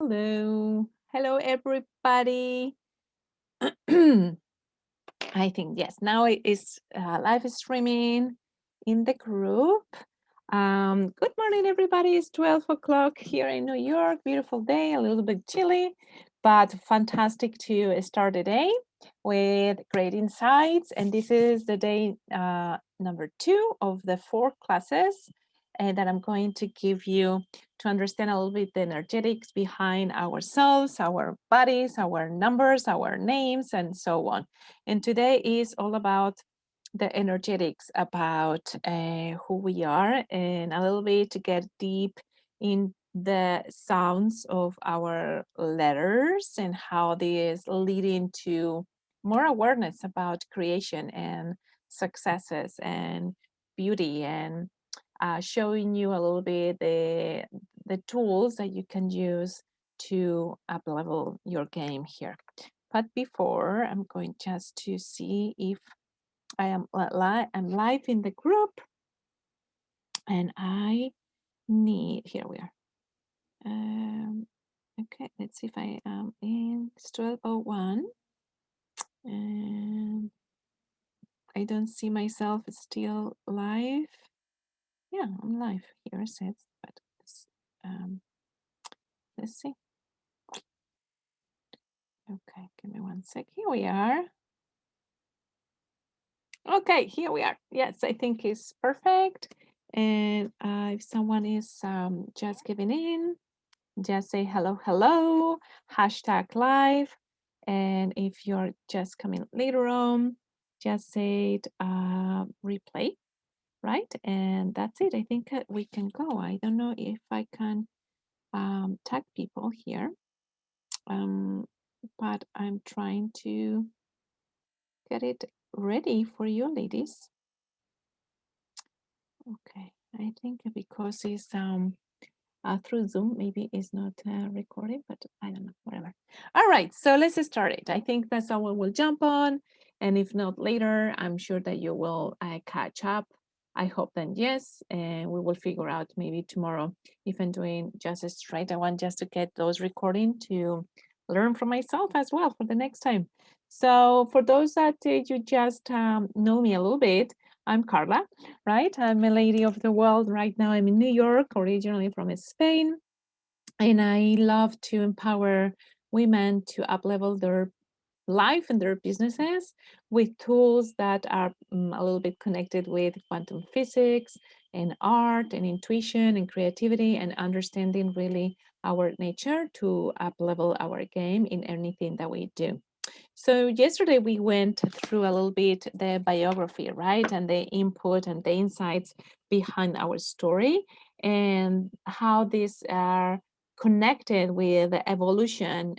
Hello. Hello, everybody. I think, yes, now it is live streaming in the group. Good morning, everybody. It's 12 o'clock here in New York. Beautiful day, a little bit chilly, but fantastic to start the day with great insights. And this is the day number 2 of the 4 classes that I'm going to give you to understand a little bit the energetics behind ourselves, our bodies, our numbers, our names, and so on. And today is all about the energetics, about who we are, and a little bit to get deep in the sounds of our letters and how this leading to more awareness about creation and successes and beauty, and showing you a little bit the tools that you can use to up level your game here. But before, I'm going just to see if I am I'm live in the group, and I need, here we are. Okay, let's see if I am in 12:01, and I don't see myself still live. Yeah, I'm live here, it says, but let's see. Okay, give me one sec. Here we are. Okay, here we are. Yes, I think it's perfect. And if someone is just giving in, just say hello, hello, hashtag live. And if you're just coming later on, just say it, replay, right? And that's it. I think we can go. I don't know if I can tag people here, but I'm trying to get it ready for you ladies. Okay, I think because it's through Zoom, maybe it's not recorded, but I don't know, whatever. All right, so let's start it. I think that someone will jump on, and if not later, I'm sure that you will catch up. I hope then yes, and we will figure out maybe tomorrow if I'm doing just straight. I want just to get those recording to learn from myself as well for the next time. So for those that you just know me a little bit, I'm Carla, right? I'm a lady of the world. Right now, I'm in New York, originally from Spain, and I love to empower women to uplevel their life and their businesses with tools that are a little bit connected with quantum physics and art and intuition and creativity and understanding really our nature to uplevel our game in anything that we do. So yesterday we went through a little bit the biography, right? And the input and the insights behind our story and how these are connected with the evolution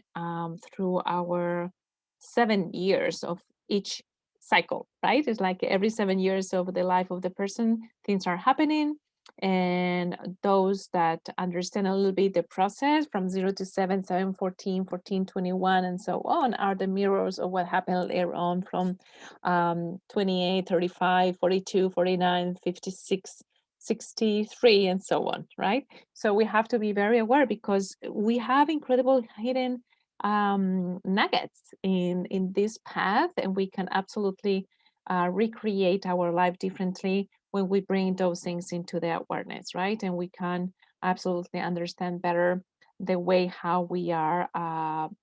through our 7 years of each cycle, right? It's like every 7 years of the life of the person, things are happening. And those that understand a little bit the process from 0 to 7, 7, 14, 14, 21, and so on are the mirrors of what happened later on from 28, 35, 42, 49, 56, 63, and so on, right? So we have to be very aware because we have incredible hidden nuggets in this path, and we can absolutely recreate our life differently when we bring those things into the awareness, right? And we can absolutely understand better the way how we are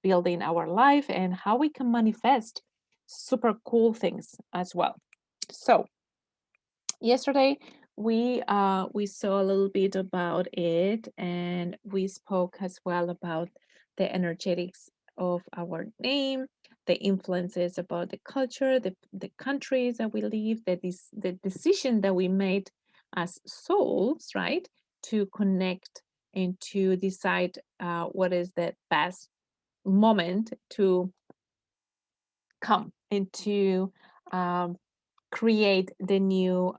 building our life and how we can manifest super cool things as well. So yesterday we saw a little bit about it, and we spoke as well about the energetics of our name, the influences about the culture, the countries that we live, the decision that we made as souls, right, to connect and to decide what is the best moment to come and to create the new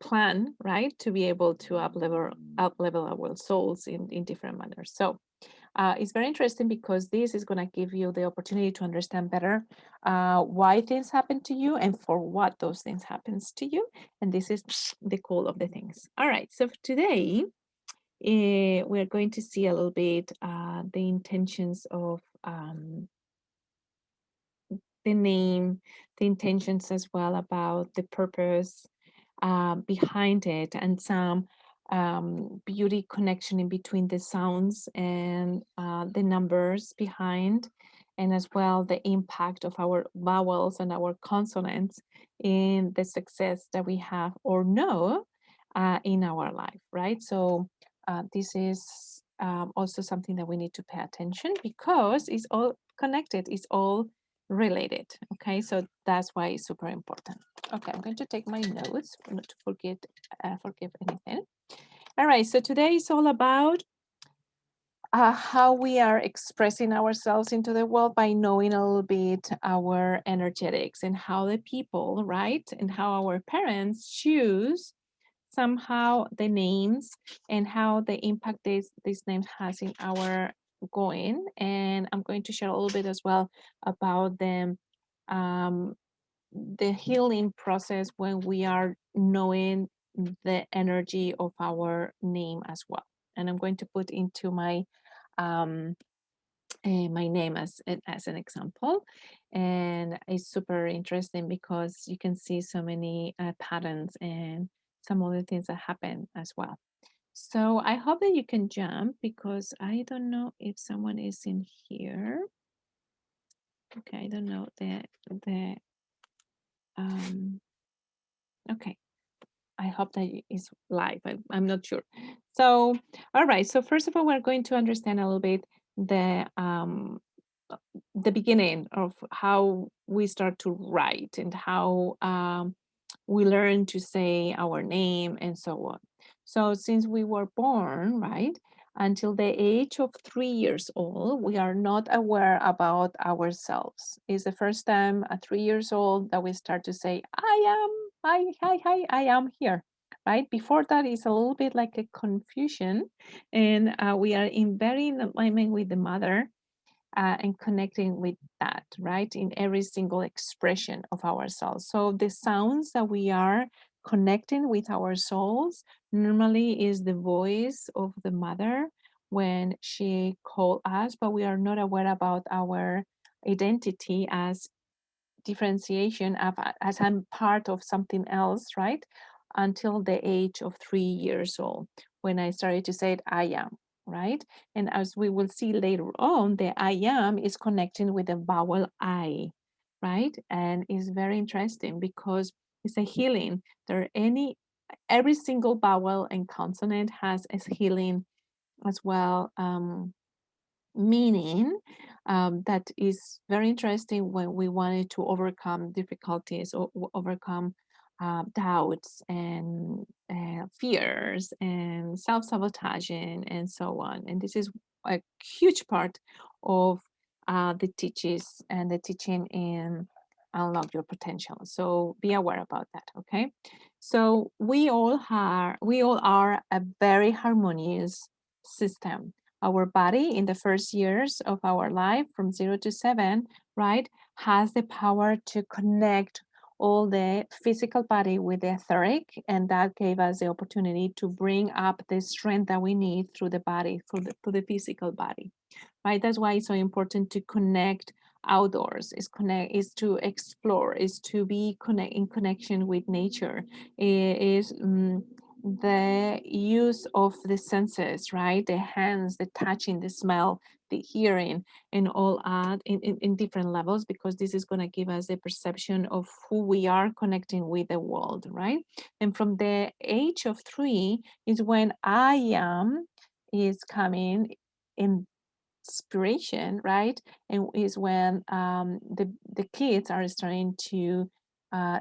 plan, right, to be able to up level our souls in different manners. So it's very interesting because this is going to give you the opportunity to understand better why things happen to you and for what those things happens to you. And this is the cool of the things. All right, so today we're going to see a little bit the intentions of the name, the intentions as well about the purpose behind it, and some beauty connection in between the sounds and the numbers behind, and as well the impact of our vowels and our consonants in the success that we have or no in our life, right? So this is also something that we need to pay attention, because it's all connected, it's all related. Okay, so that's why it's super important. Okay, I'm going to take my notes not to forget anything. All right, so today is all about how we are expressing ourselves into the world by knowing a little bit our energetics, and how the people, right, and how our parents choose somehow the names, and how the impact these names has in our going. And I'm going to share a little bit as well about um, the healing process when we are knowing the energy of our name as well. And I'm going to put into um, my name as an example, and it's super interesting because you can see so many patterns and some other things that happen as well. So I hope that you can jump, because I don't know if someone is in here. Okay, I don't know the okay. I hope that is live. I'm not sure. So, all right. So first of all, we're going to understand a little bit the beginning of how we start to write, and how we learn to say our name and so on. So since we were born, right, until the age of 3 years old, we are not aware about ourselves. It's the first time at 3 years old that we start to say, I am here, right? Before that is a little bit like a confusion, and we are in very in alignment with the mother, and connecting with that, right, in every single expression of ourselves. So the sounds that we are connecting with our souls normally is the voice of the mother when she called us, but we are not aware about our identity as differentiation of, as I'm part of something else, right? Until the age of 3 years old, when I started to say, I am, right? And as we will see later on, the I am is connecting with the vowel I, right? And it's very interesting because it's a healing. Every single vowel and consonant has a healing as well. Meaning that is very interesting when we wanted to overcome difficulties, or overcome doubts and fears and self-sabotaging and so on. And this is a huge part of the teaches and the teaching in Unlock Your Potential. So be aware about that, okay? So we all are a very harmonious system. Our body in the first years of our life, from 0 to 7, right, has the power to connect all the physical body with the etheric, and that gave us the opportunity to bring up the strength that we need through the body, through the physical body, right? That's why it's so important to connect outdoors, is to explore, is to be in connection with nature, is the use of the senses, right? The hands, the touching, the smell, the hearing, and all in different levels, because this is going to give us a perception of who we are connecting with the world, right? And from the age of 3 is when I am is coming in inspiration, right? And is when the kids are starting to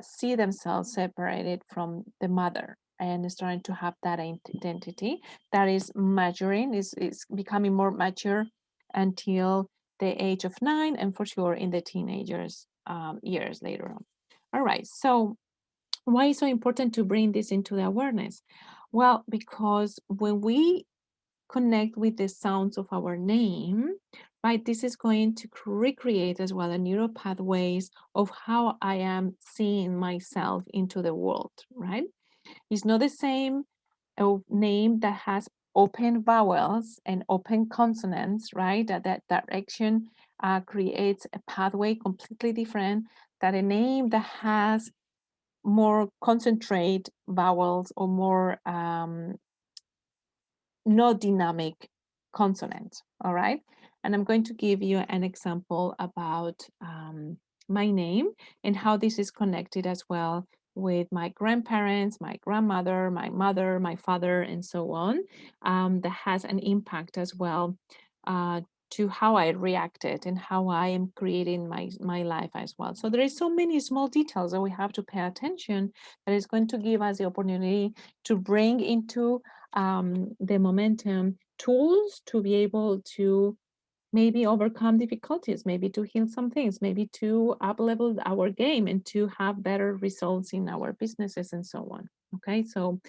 see themselves separated from the mother, and starting to have that identity that is maturing, is becoming more mature until the age of 9, and for sure in the teenagers years later on. All right, so why is so important to bring this into the awareness? Well, because when we connect with the sounds of our name, right? This is going to recreate as well the neural pathways of how I am seeing myself into the world, right? It's not the same name that has open vowels and open consonants, right? That direction creates a pathway completely different than a name that has more concentrate vowels or more no dynamic consonant, all right? And I'm going to give you an example about my name and how this is connected as well with my grandparents, my grandmother, my mother, my father, and so on. That has an impact as well to how I reacted and how I am creating my life as well. So there is so many small details that we have to pay attention that is going to give us the opportunity to bring into the momentum tools to be able to maybe overcome difficulties, maybe to heal some things, maybe to up level our game and to have better results in our businesses and so on. Okay, so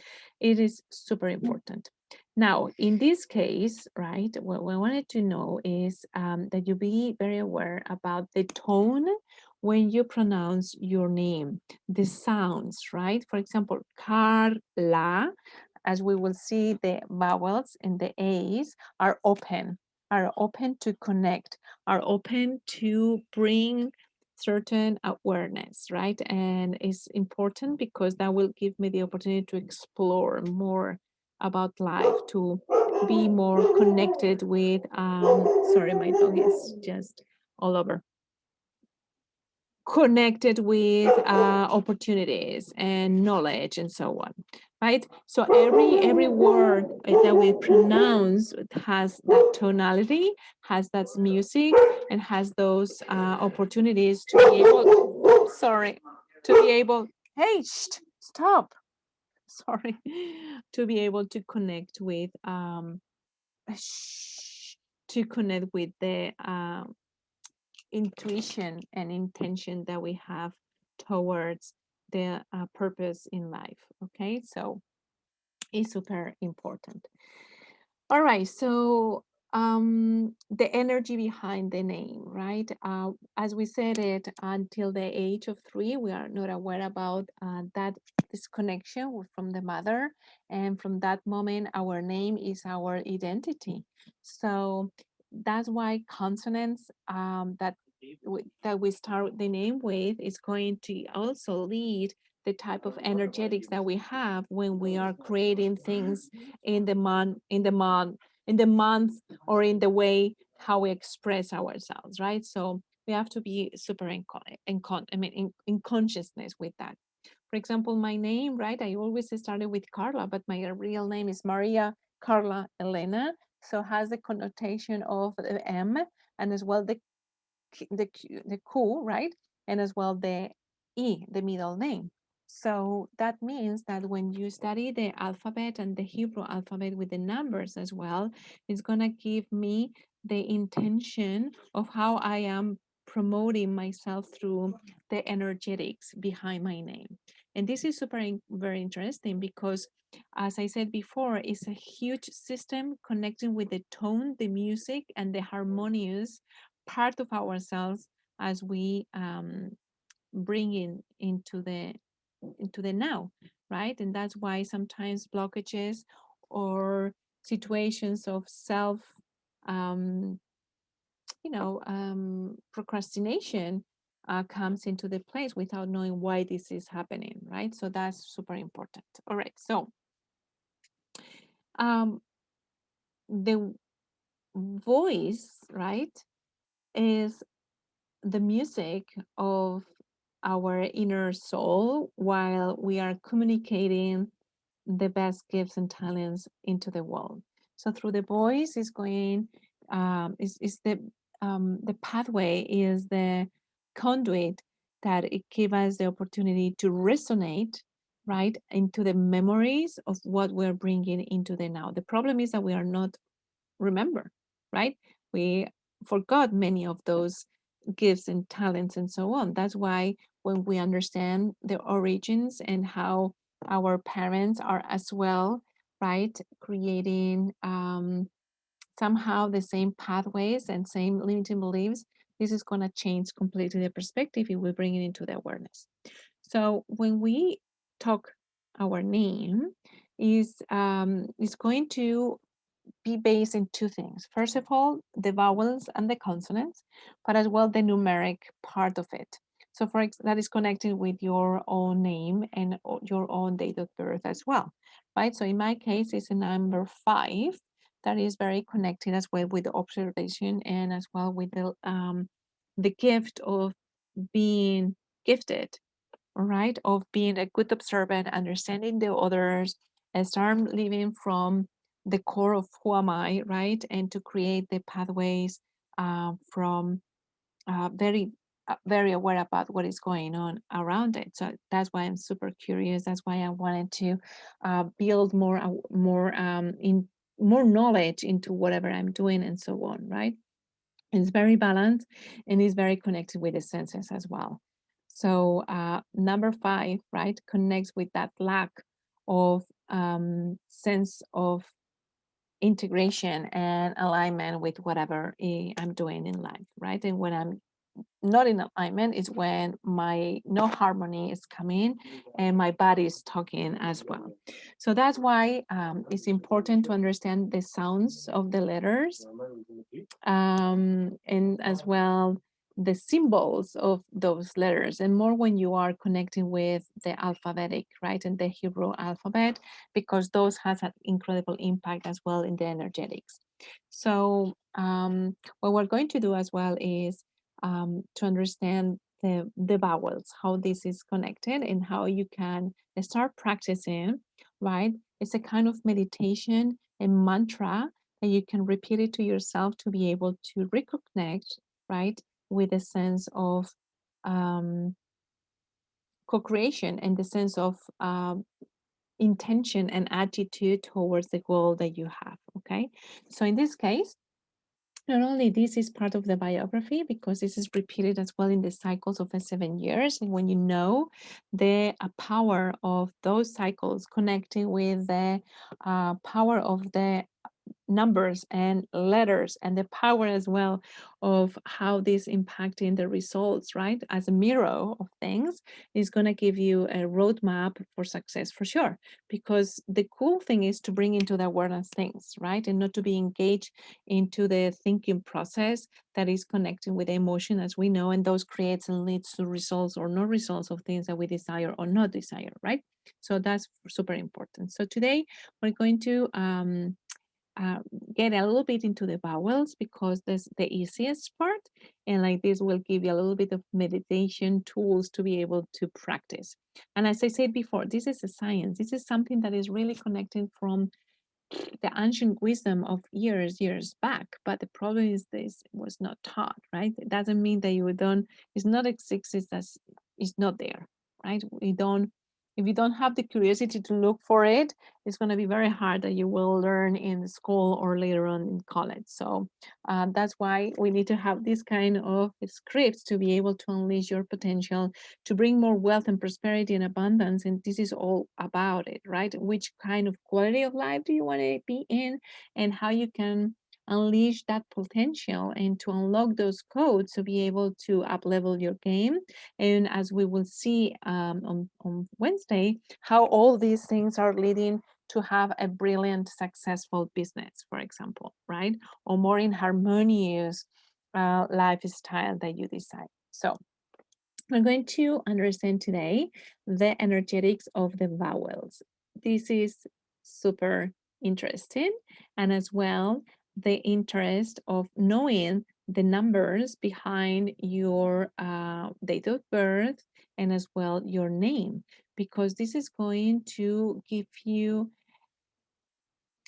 it is super important. Now, in this case, right, what we wanted to know is that you be very aware about the tone when you pronounce your name, the sounds, right? For example, Carla, as we will see, the vowels and the A's are open to connect, are open to bring certain awareness, right? And it's important because that will give me the opportunity to explore more about life, to be more connected with, sorry, my dog is just all over connected with opportunities and knowledge and so on, right? So every word that we pronounce has that tonality, has that music, and has those opportunities to be able, sorry, to be able, hey, stop, sorry, to be able to connect with, to connect with the intuition and intention that we have towards the purpose in life. Okay, so it's super important. All right, so the energy behind the name, right? As we said it, until the age of 3, we are not aware about that disconnection from the mother, and from that moment, our name is our identity. So that's why consonants that we start the name with is going to also lead the type of energetics that we have when we are creating things in the month or in the way how we express ourselves, right? So we have to be super in consciousness with that. For example, my name, right? I always started with Carla, but my real name is Maria Carla Elena. So has the connotation of the M and as well the Q, right? And as well the E, the middle name. So that means that when you study the alphabet and the Hebrew alphabet with the numbers as well, it's gonna give me the intention of how I am promoting myself through the energetics behind my name. And this is very interesting because, as I said before, it's a huge system connecting with the tone, the music, and the harmonious part of ourselves as we bring into the now, right? And that's why sometimes blockages or situations of self um, procrastination comes into the place without knowing why this is happening, right? So that's super important. All right, so um, the voice, right, is the music of our inner soul while we are communicating the best gifts and talents into the world. So through the voice is going is the pathway, is the conduit that it gives us the opportunity to resonate right into the memories of what we're bringing into the now. The problem is that we are not remember, right? We forgot many of those gifts and talents and so on. That's why when we understand the origins and how our parents are as well, right, creating somehow the same pathways and same limiting beliefs, this is going to change completely the perspective if we bring it into the awareness. So when we talk our name is going to be based in two things. First of all, the vowels and the consonants, but as well the numeric part of it. So that is connected with your own name and your own date of birth as well, right? So in my case, it's a number 5 that is very connected as well with the observation and as well with the gift of being gifted, right? Of being a good observant, understanding the others, and start living from the core of who am I, right? And to create the pathways from very very aware about what is going on around it. So that's why I'm super curious. That's why I wanted to build more knowledge into whatever I'm doing and so on, right? It's very balanced and is very connected with the senses as well. So number 5, right, connects with that lack of sense of integration and alignment with whatever I'm doing in life, right? And when I'm not in alignment is when my no harmony is coming and my body is talking as well. So that's why it's important to understand the sounds of the letters and as well the symbols of those letters, and more when you are connecting with the alphabetic, right, and the Hebrew alphabet, because those has an incredible impact as well in the energetics. So what we're going to do as well is to understand the vowels, how this is connected and how you can start practicing, right? It's a kind of meditation and mantra and you can repeat it to yourself to be able to reconnect, right, with a sense of um, co-creation and the sense of intention and attitude towards the goal that you have. Okay, so in this case, not only this is part of the biography because this is repeated as well in the cycles of the 7 years, and when you know the power of those cycles connecting with the power of the numbers and letters and the power as well of how this impacting the results, right? As a mirror of things is going to give you a roadmap for success for sure. Because the cool thing is to bring into the awareness things, right? And not to be engaged into the thinking process that is connecting with emotion as we know, and those creates and leads to results or no results of things that we desire or not desire, right? So that's super important. So today we're going to uh, get a little bit into the vowels because that's the easiest part. And like this will give you a little bit of meditation tools to be able to practice. And as I said before, this is a science. This is something that is really connected from the ancient wisdom of years back. But the problem is this was not taught, right? It doesn't mean that you don't, it's not exists, it's not there, right? We don't, if you don't have the curiosity to look for it, it's going to be very hard that you will learn in school or later on in college. So that's why we need to have this kind of scripts to be able to unleash your potential, to bring more wealth and prosperity and abundance. And this is all about it, right? Which kind of quality of life do you want to be in, and how you can unleash that potential and to unlock those codes to be able to up level your game. And as we will see on Wednesday, how all these things are leading to have a brilliant, successful business, for example, right? Or more in harmonious lifestyle that you decide. So we're going to understand today the energetics of the vowels. This is super interesting, and as well the interest of knowing the numbers behind your date of birth and as well your name, because this is going to give you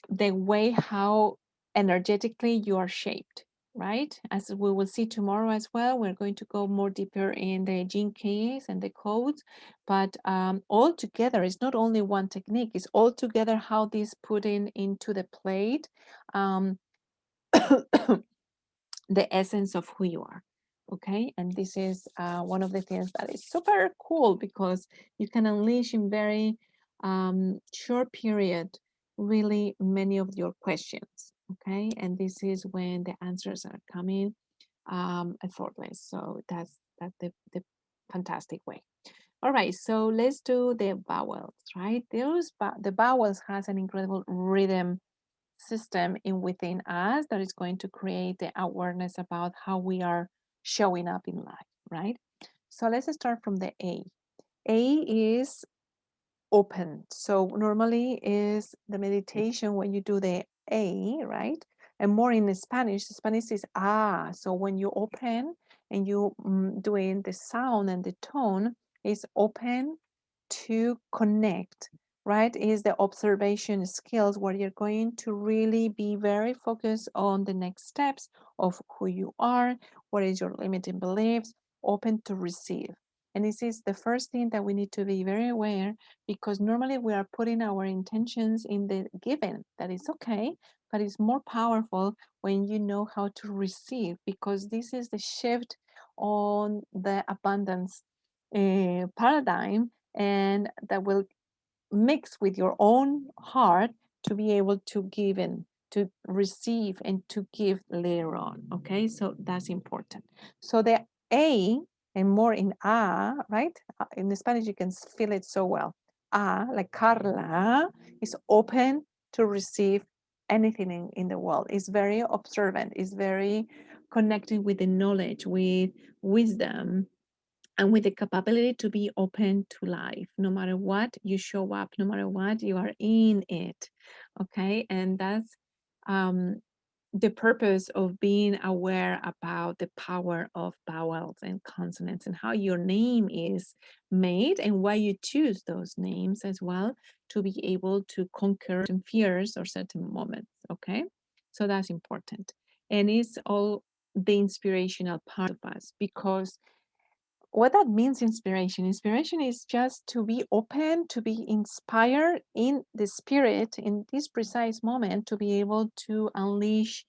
the way how energetically you are shaped, right? As we will see tomorrow as well, we're going to go more deeper in the gene keys and the codes, but all together, it's not only one technique, it's all together how this put into the plate um, the essence of who you are. Okay, and this is one of the things that is super cool because you can unleash in very short period really many of your questions. Okay, and this is when the answers are coming effortless. So that's the fantastic way. All right, so let's do the vowels, right? The vowels has an incredible rhythm system in within us that is going to create the awareness about how we are showing up in life, right? So let's start from the A. A is open. So normally is the meditation when you do the A, right? And more in Spanish is ah. So when you open and you doing the sound and the tone is open to connect, right? Is the observation skills where you're going to really be very focused on the next steps of who you are, what is your limiting beliefs, open to receive. And this is the first thing that we need to be very aware, because normally we are putting our intentions in the given. That is okay, but it's more powerful when you know how to receive, because this is the shift on the abundance paradigm, and that will mix with your own heart to be able to give and to receive and to give later on. Okay, so that's important. So the A and more in right? In Spanish, you can feel it so well. Like Carla, is open to receive anything in the world. Is very observant, is very connected with the knowledge, with wisdom, and with the capability to be open to life. No matter what, you show up, no matter what, you are in it. Okay, and that's the purpose of being aware about the power of vowels and consonants and how your name is made and why you choose those names as well, to be able to conquer certain fears or certain moments. Okay, so that's important. And it's all the inspirational part of us, because what that means, inspiration is just to be open, to be inspired in the spirit in this precise moment, to be able to unleash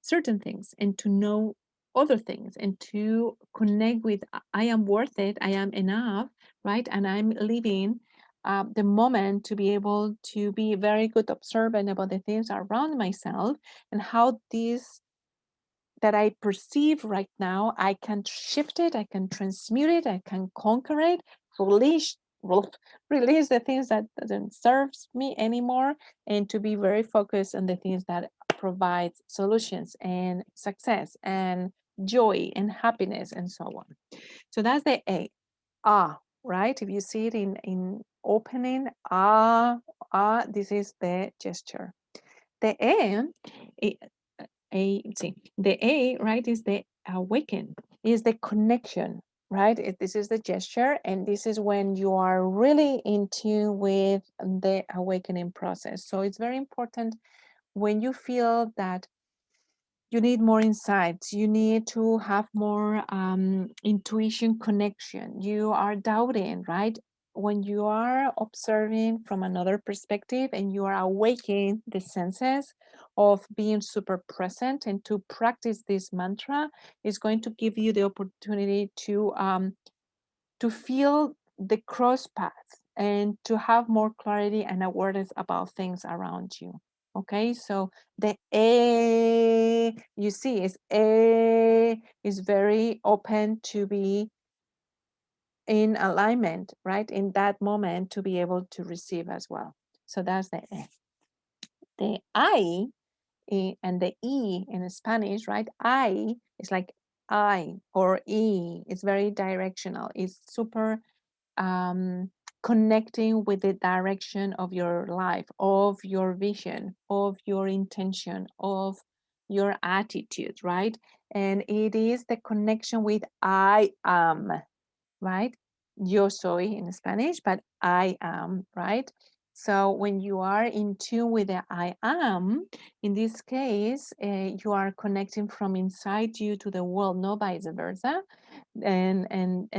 certain things and to know other things and to connect with I am worth it, I am enough, right? And I'm living the moment to be able to be very good observant about the things around myself and how these that I perceive right now, I can shift it, I can transmute it, I can conquer it, release, release the things that doesn't serve me anymore, and to be very focused on the things that provide solutions and success and joy and happiness and so on. So that's the A. Right? If you see it in opening, this is the gesture. The the A, right, is the awaken, is the connection, right? This is the gesture, and this is when you are really in tune with the awakening process. So it's very important when you feel that you need more insights, you need to have more intuition connection, you are doubting, right? When you are observing from another perspective and you are awakening the senses of being super present, and to practice this mantra is going to give you the opportunity to feel the cross paths and to have more clarity and awareness about things around you. Okay, so the A, you see, is very open to be in alignment, right? In that moment to be able to receive as well. So that's the A. The I and the E in Spanish, right? I is like I or E. It's very directional. It's super connecting with the direction of your life, of your vision, of your intention, of your attitude, right? And it is the connection with I am, right? Yo soy in Spanish, but I am, right? So when you are in tune with the I am, in this case, you are connecting from inside you to the world, no vice versa. And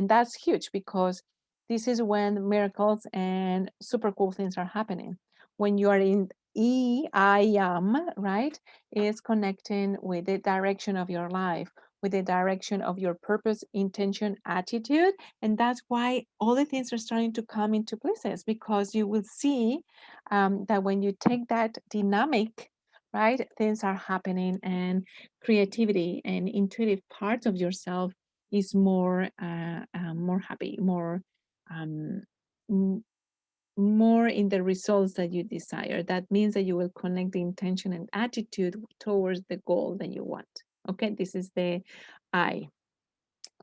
that's huge, because this is when miracles and super cool things are happening. When you are in I am, right, is connecting with the direction of your life, with the direction of your purpose, intention, attitude. And that's why all the things are starting to come into places, because you will see that when you take that dynamic, right, things are happening, and creativity and intuitive part of yourself is more more happy, more more in the results that you desire. That means that you will connect the intention and attitude towards the goal that you want. Okay, this is the I,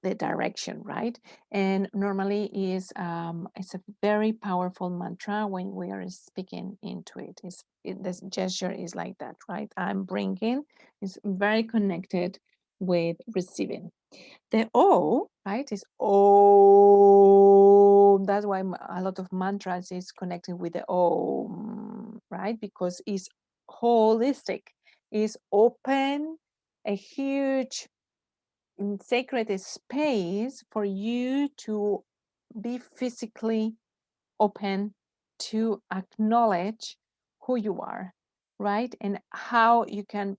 the direction, right? And normally is it's a very powerful mantra when we are speaking into it. This gesture is like that, right? I'm bringing is very connected with receiving. The O, right, is O. That's why a lot of mantras is connected with the O, right? Because it's holistic, it's open, a huge sacred space for you to be physically open to acknowledge who you are, right? And how you can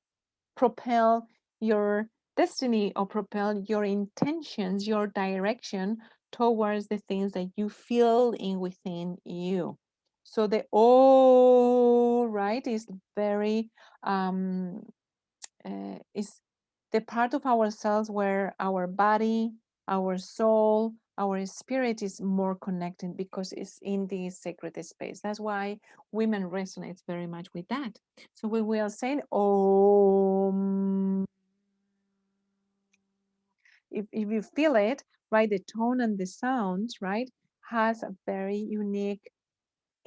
propel your destiny or propel your intentions, your direction towards the things that you feel in within you. So the O, right, is very is the part of ourselves where our body, our soul, our spirit is more connected because it's in the sacred space. That's why women resonates very much with that. So when we are saying Om, if you feel it, right, the tone and the sounds, right, has a very unique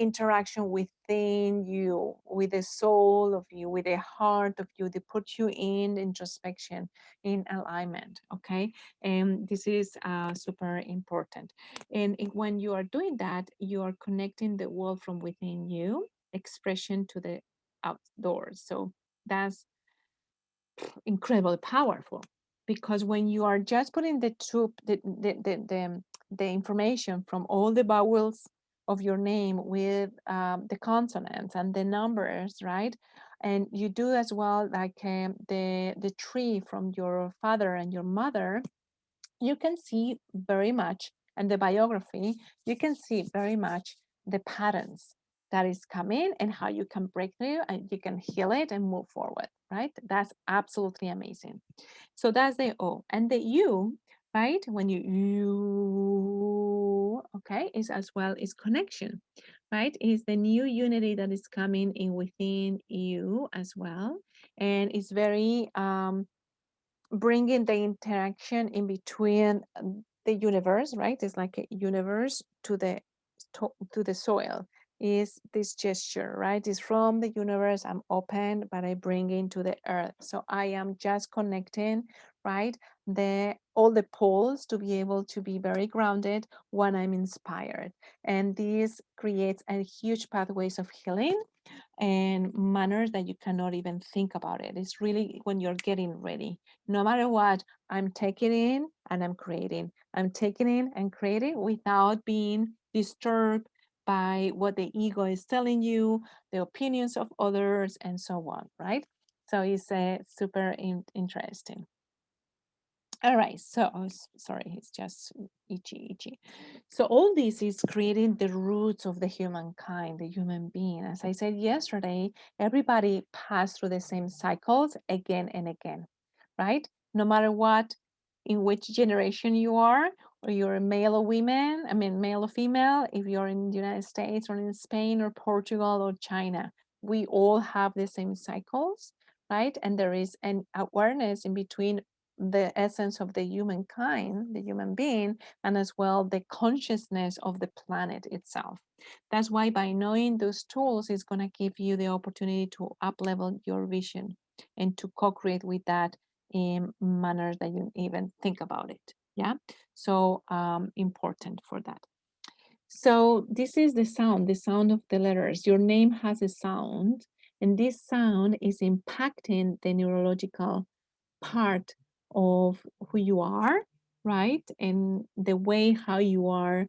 interaction within you, with the soul of you, with the heart of you. They put you in introspection, in alignment. Okay, and this is super important. And when you are doing that, you are connecting the world from within you, expression to the outdoors. So that's incredibly powerful, because when you are just putting the information from all the vowels of your name with the consonants and the numbers, right? And you do as well like the tree from your father and your mother, you can see very much, and the biography, you can see very much the patterns that is coming and how you can break through and you can heal it and move forward, right? That's absolutely amazing. So that's the O. And the U, right? When you, okay, is as well is connection, right? Is the new unity that is coming in within you as well. And it's very bringing the interaction in between the universe, right? It's like a universe to the soil. Is this gesture, right? Is from the universe. I'm open, but I bring into the earth. So I am just connecting, right? The all the poles to be able to be very grounded when I'm inspired, and this creates a huge pathways of healing and manners that you cannot even think about it. It's really when you're getting ready. No matter what, I'm taking in and I'm creating. I'm taking in and creating without being disturbed by what the ego is telling you, the opinions of others, and so on, right? So it's super interesting. All right, so sorry, it's just itchy. So all this is creating the roots of the humankind, the human being. As I said yesterday, everybody passed through the same cycles again and again, right? No matter what, in which generation you are, or you're a male or women, I mean male or female, if you're in the United States or in Spain or Portugal or China, we all have the same cycles, right? And there is an awareness in between the essence of the humankind, the human being, and as well the consciousness of the planet itself. That's why by knowing those tools is going to give you the opportunity to up level your vision and to co-create with that in manner that you even think about it. Yeah, so important for that. So this is the sound of the letters. Your name has a sound, and this sound is impacting the neurological part of who you are, right? And the way how you are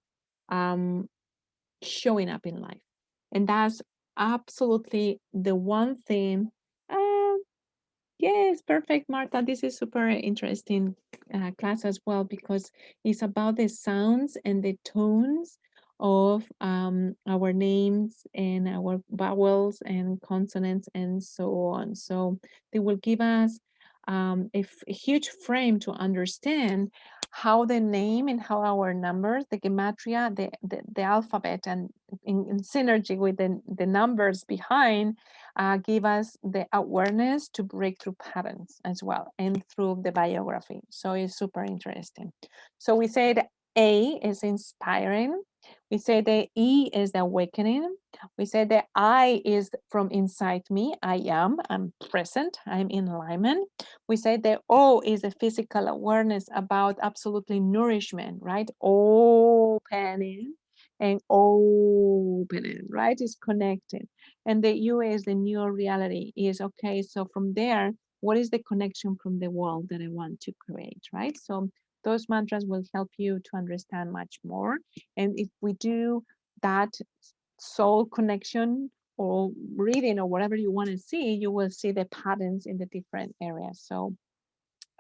um, showing up in life. And that's absolutely the one thing. Uh, yes, perfect, Marta. This is super interesting class as well, because it's about the sounds and the tones of our names and our vowels and consonants and so on. So they will give us a huge frame to understand how the name and how our numbers, the gematria, the alphabet, and in synergy with the numbers behind, give us the awareness to break through patterns as well, and through the biography. So it's super interesting. So we said A is inspiring. We say the E is the awakening. We say the I is from inside me. I'm present, I'm in alignment. We say the O is a physical awareness about absolutely nourishment, right? Opening and opening, right? It's connected. And the U is the new reality, is okay. So from there, what is the connection from the world that I want to create, right? So those mantras will help you to understand much more. And if we do that soul connection or reading or whatever you want to see, you will see the patterns in the different areas. So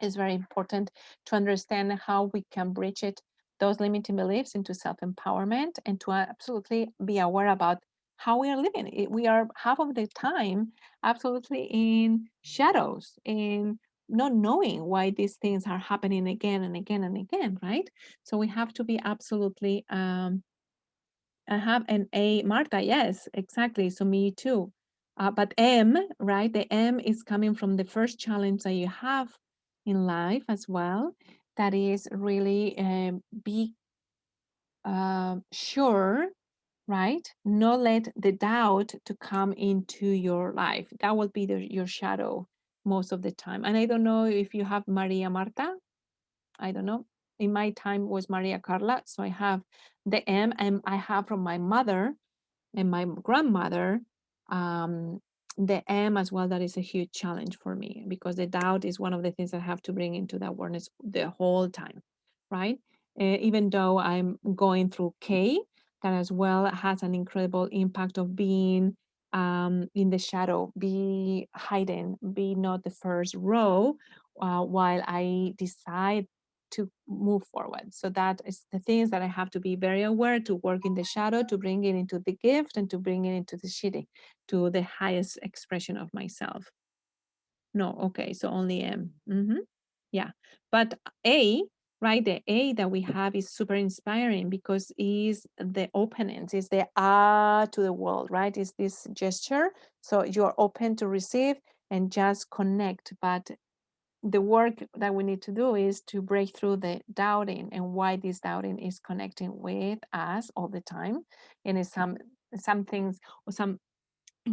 it's very important to understand how we can bridge it, those limiting beliefs, into self-empowerment, and to absolutely be aware about how we are living. We are half of the time absolutely in shadows, in not knowing why these things are happening again and again and again, right? So we have to be absolutely I have an A, Marta. Yes, exactly. So me too. But M, right? The M is coming from the first challenge that you have in life as well. That is really be sure, right? Not let the doubt to come into your life. That will be your shadow most of the time. And I don't know if you have Maria Marta. I don't know. In my time was Maria Carla. So I have the M, and I have from my mother and my grandmother, um, the M as well. That is a huge challenge for me, because the doubt is one of the things I have to bring into the awareness the whole time, right? Even though I'm going through K, that as well has an incredible impact of being in the shadow, be hiding, be not the first row, while I decide to move forward. So that is the things that I have to be very aware to work in the shadow, to bring it into the gift, and to bring it into the shitty, to the highest expression of myself. No, okay, so only M. Yeah, but A, right? The A that we have is super inspiring, because is the openness, is the to the world, right? Is this gesture. So you're open to receive and just connect, but the work that we need to do is to break through the doubting, and why this doubting is connecting with us all the time, and it's some things, or some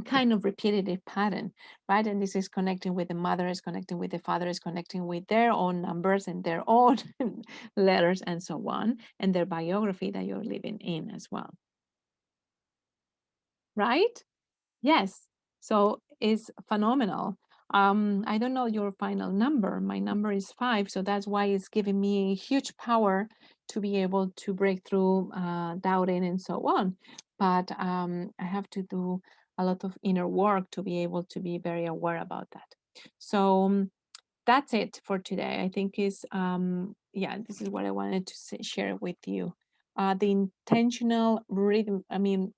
kind of repetitive pattern, right? And this is connecting with the mother, is connecting with the father, is connecting with their own numbers and their own letters and so on, and their biography that you're living in as well, right? Yes. So it's phenomenal. I don't know your final number. My number is 5. So that's why it's giving me huge power to be able to break through doubting and so on. But I have to do a lot of inner work to be able to be very aware about that. So that's it for today. I think is yeah, this is what I wanted to share with you. The intentional rhythm, I mean,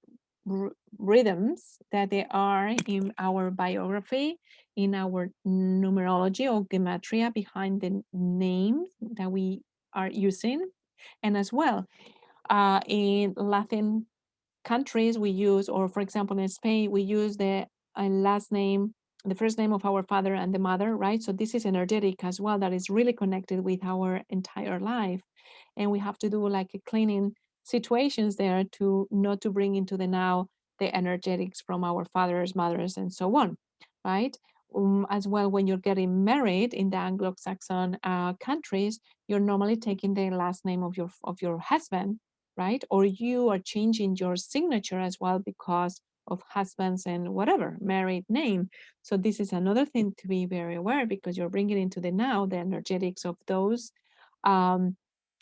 rhythms that they are in our biography, in our numerology or gematria behind the names that we are using, and as well in Latin countries we use, or for example in Spain, we use the last name, the first name of our father and the mother, right? So this is energetic as well, that is really connected with our entire life. And we have to do like a cleaning situations there, to not to bring into the now the energetics from our fathers, mothers, and so on, right? As well, when you're getting married in the Anglo-Saxon countries, you're normally taking the last name of your husband, right? Or you are changing your signature as well because of husbands and whatever married name. So this is another thing to be very aware, because you're bringing into the now the energetics of those um,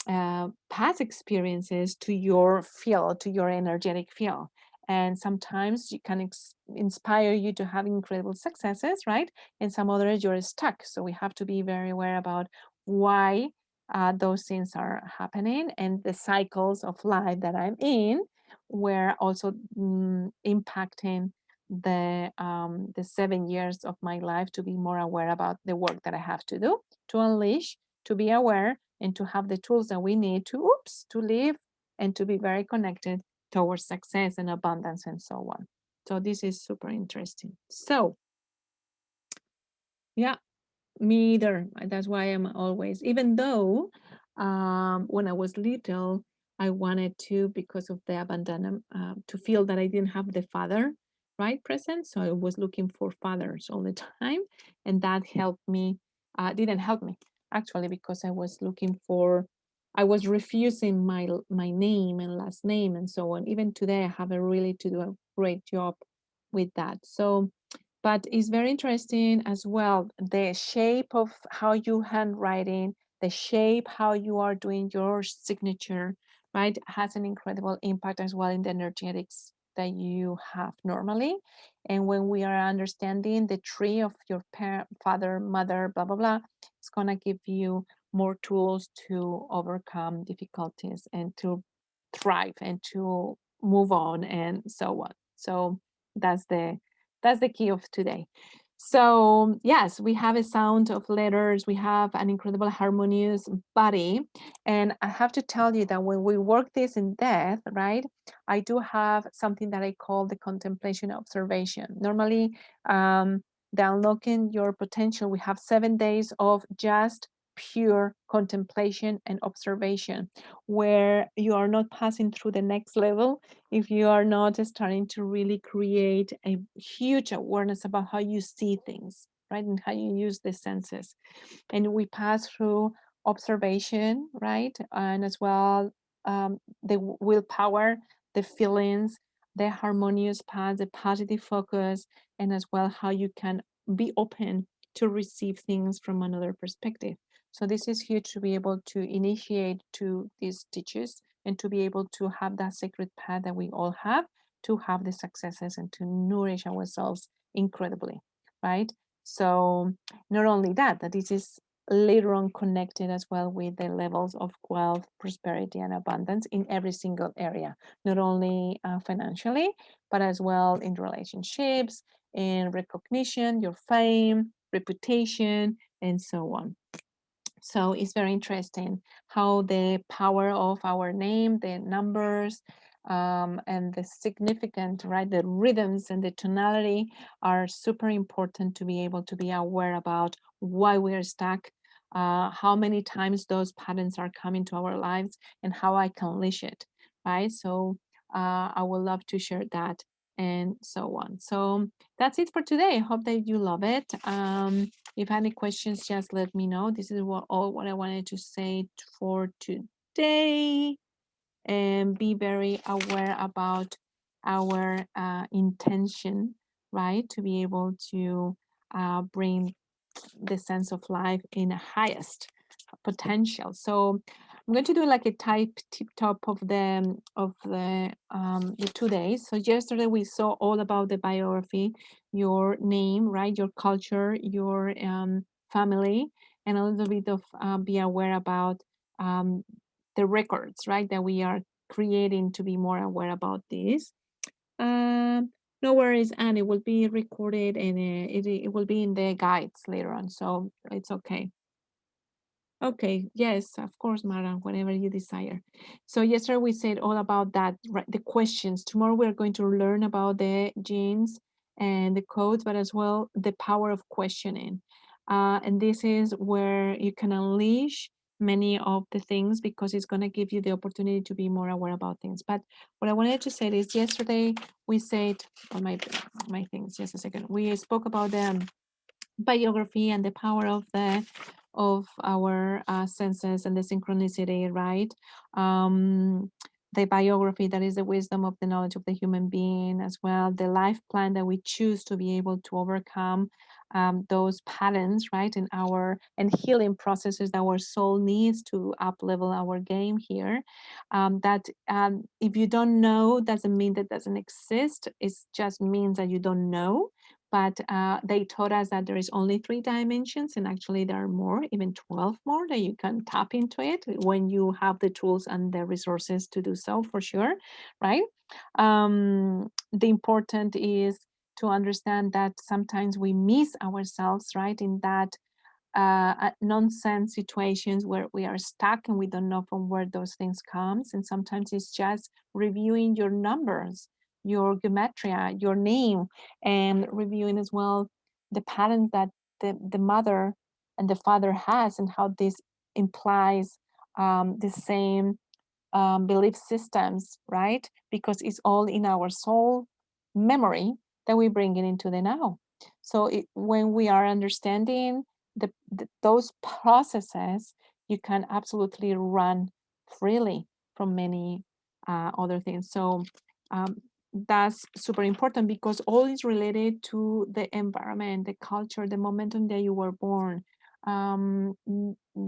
past experiences to your field, to your energetic field. And sometimes you can inspire you to have incredible successes, right? And some others you're stuck. So we have to be very aware about why those things are happening, and the cycles of life that I'm in, where also impacting the 7 years of my life, to be more aware about the work that I have to do, to unleash, to be aware, and to have the tools that we need to live and to be very connected towards success and abundance and so on. So this is super interesting. So yeah, me either. That's why I'm always, even though when I was little, I wanted to, because of the abandonment, to feel that I didn't have the father, right, present. So I was looking for fathers all the time. And that helped me, didn't help me actually, because I was refusing my name and last name and so on. Even today, I have a really to do a great job with that. So but it's very interesting as well, the shape of how you handwriting, the shape how you are doing your signature, right, has an incredible impact as well in the energetics that you have normally. And when we are understanding the tree of your father, mother, blah blah blah, it's going to give you more tools to overcome difficulties and to thrive and to move on and so on. So that's the key of today. So yes, we have a sound of letters. We have an incredible harmonious body. And I have to tell you that when we work this in depth, right, I do have something that I call the contemplation observation. Normally, the unlocking your potential, we have 7 days of just pure contemplation and observation, where you are not passing through the next level if you are not starting to really create a huge awareness about how you see things, right, and how you use the senses. And we pass through observation, right, and as well the willpower, the feelings, the harmonious path, the positive focus, and as well how you can be open to receive things from another perspective. So this is huge to be able to initiate to these teachers and to be able to have that sacred path that we all have, to have the successes and to nourish ourselves incredibly, right? So not only that, that this is later on connected as well with the levels of wealth, prosperity, and abundance in every single area, not only financially, but as well in relationships, in recognition, your fame, reputation, and so on. So it's very interesting how the power of our name, the numbers, and the significant, right, the rhythms and the tonality are super important to be able to be aware about why we are stuck, how many times those patterns are coming to our lives, and how I can unleash it, right? So I would love to share that and so on. So that's it for today. I hope that you love it. If any questions, just let me know. This is all what I wanted to say for today. And be very aware about our intention, right? To be able to bring the sense of life in the highest potential. So I'm going to do like a tip top of the 2 days. So yesterday we saw all about the biography, your name, right, your culture, your family, and a little bit of be aware about um, the records, right, that we are creating to be more aware about this. Um, no worries, and it will be recorded and it will be in the guides later on, so it's okay. Okay, yes, of course, Mara, whenever you desire. So yesterday we said all about that, right, the questions. Tomorrow we're going to learn about the genes and the codes, but as well the power of questioning. And this is where you can unleash many of the things because it's going to give you the opportunity to be more aware about things. But what I wanted to say is yesterday we said on my things, just a second. We spoke about the biography and the power of our senses and the synchronicity, right? The biography, that is the wisdom of the knowledge of the human being, as well the life plan that we choose to be able to overcome those patterns, right, in our and healing processes that our soul needs to up level our game here. That if you don't know doesn't mean that doesn't exist. It just means that you don't know. But they taught us that there is only 3 dimensions, and actually there are more, even 12 more, that you can tap into it when you have the tools and the resources to do so, for sure, right? The important is to understand that sometimes we miss ourselves, right, in that nonsense situations where we are stuck and we don't know from where those things comes. And sometimes it's just reviewing your numbers, your gematria, your name, and reviewing as well the patterns that the mother and the father has, and how this implies the same belief systems, right? Because it's all in our soul memory that we bring it into the now. So when we are understanding those processes, you can absolutely run freely from many other things. So um, that's super important, because all is related to the environment, the culture, the momentum that you were born.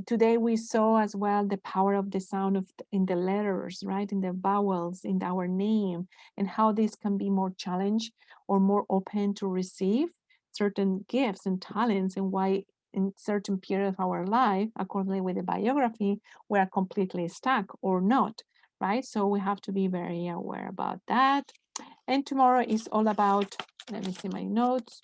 Today we saw as well the power of the sound in the letters, right, in the vowels in our name, and how this can be more challenged or more open to receive certain gifts and talents, and why in certain period of our life, accordingly with the biography, we are completely stuck or not, right? So we have to be very aware about that. And tomorrow is all about, let me see my notes,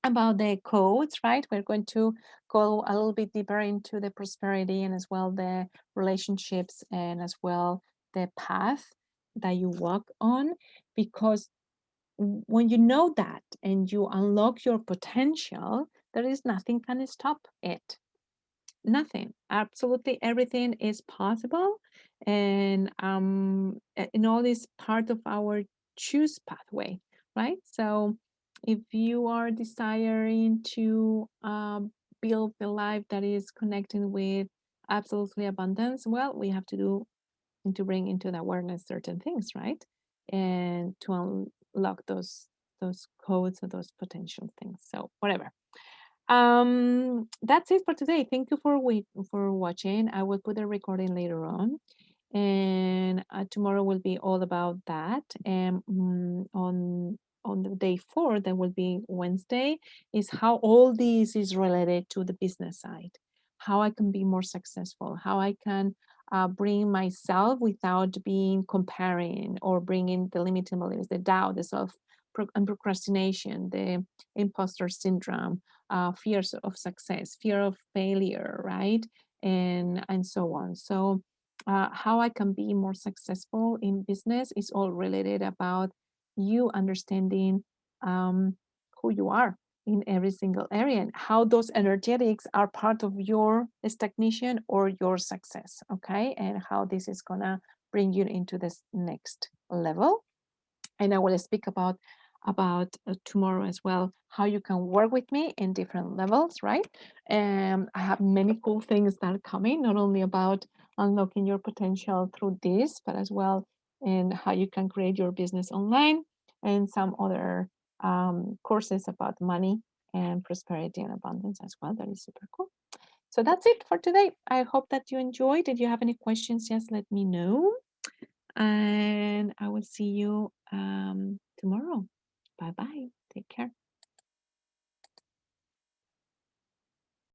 about the codes, right? We're going to go a little bit deeper into the prosperity, and as well the relationships, and as well the path that you walk on. Because when you know that and you unlock your potential, there is nothing can stop it. Nothing. Absolutely everything is possible. And all is part of our choose pathway, right? So if you are desiring to build the life that is connecting with absolutely abundance, well, we have to do and to bring into the awareness certain things, right? And to unlock those codes or those potential things. So whatever. That's it for today. Thank you for watching. I will put a recording later on, and tomorrow will be all about that. And on the day 4, that will be Wednesday, is how all this is related to the business side, how I can be more successful, how I can bring myself without being comparing, or bringing the limiting beliefs, the doubt, the self and procrastination, the imposter syndrome, fears of success, fear of failure, right? And so on. So how I can be more successful in business is all related about you understanding who you are in every single area, and how those energetics are part of your stagnation or your success, okay? And how this is gonna bring you into this next level. And I will speak about tomorrow as well, how you can work with me in different levels, right? And I have many cool things that are coming, not only about unlocking your potential through this, but as well in how you can create your business online, and some other courses about money and prosperity and abundance as well. That is super cool. So that's it for today. I hope that you enjoyed. If you have any questions, just let me know. And I will see you tomorrow. Bye bye. Take care.